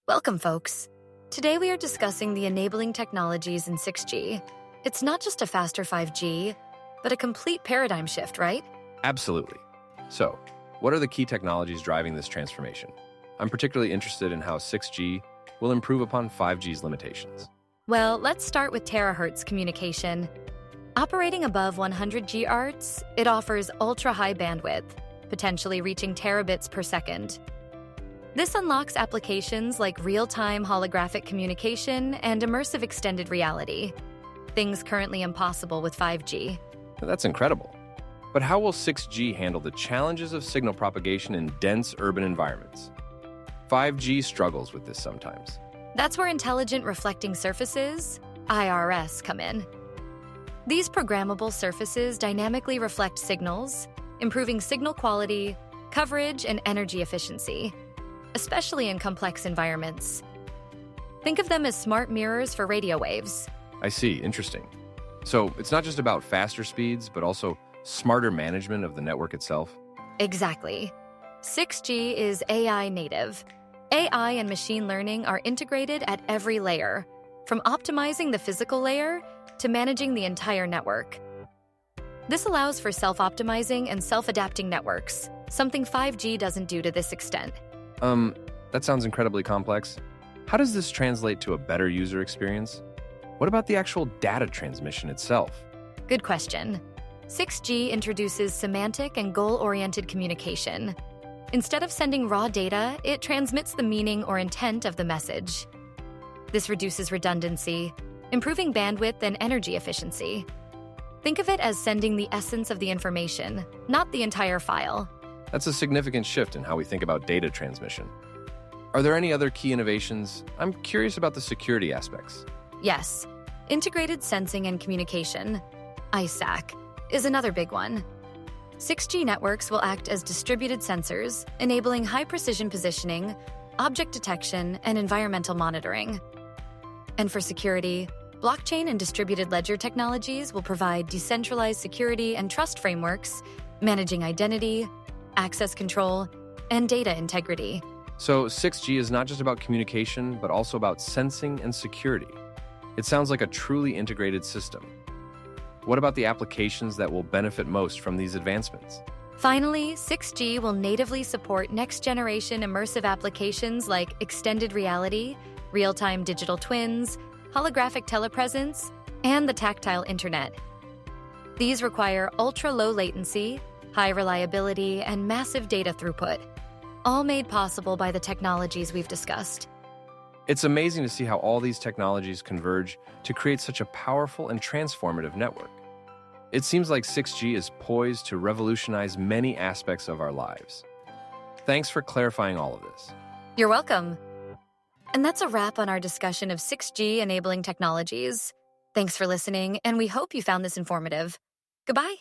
Welcome, folks. Today we are discussing the enabling technologies in 6G. It's not just a faster 5G, but a complete paradigm shift, right? Absolutely. So, what are the key technologies driving this transformation? I'm particularly interested in how 6G will improve upon 5G's limitations. Well, let's start with Terahertz communication. Operating above 100 GHz, it offers ultra-high bandwidth, potentially reaching terabits per second. This unlocks applications like real-time holographic communication and immersive extended reality, things currently impossible with 5G. That's incredible. But how will 6G handle the challenges of signal propagation in dense urban environments? 5G struggles with this sometimes. That's where Intelligent Reflecting Surfaces, IRS, come in. These programmable surfaces dynamically reflect signals, improving signal quality, coverage, and energy efficiency, especially in complex environments. Think of them as smart mirrors for radio waves. I see, interesting. So it's not just about faster speeds, but also smarter management of the network itself? Exactly. 6G is AI native. AI and machine learning are integrated at every layer, from optimizing the physical layer to managing the entire network. This allows for self-optimizing and self-adapting networks, something 5G doesn't do to this extent. That sounds incredibly complex. How does this translate to a better user experience? What about the actual data transmission itself? Good question. 6G introduces semantic and goal-oriented communication. Instead of sending raw data, it transmits the meaning or intent of the message. This reduces redundancy, improving bandwidth and energy efficiency. Think of it as sending the essence of the information, not the entire file. That's a significant shift in how we think about data transmission. Are there any other key innovations? I'm curious about the security aspects. Yes, integrated sensing and communication, ISAC, is another big one. 6G networks will act as distributed sensors, enabling high-precision positioning, object detection, and environmental monitoring. And for security, blockchain and distributed ledger technologies will provide decentralized security and trust frameworks, managing identity, access control, and data integrity. So 6G is not just about communication, but also about sensing and security. It sounds like a truly integrated system. What about the applications that will benefit most from these advancements? Finally, 6G will natively support next-generation immersive applications like extended reality, real-time digital twins, holographic telepresence, and the tactile internet. These require ultra-low latency, high reliability, and massive data throughput, all made possible by the technologies we've discussed. It's amazing to see how all these technologies converge to create such a powerful and transformative network. It seems like 6G is poised to revolutionize many aspects of our lives. Thanks for clarifying all of this. You're welcome. And that's a wrap on our discussion of 6G enabling technologies. Thanks for listening, and we hope you found this informative. Goodbye.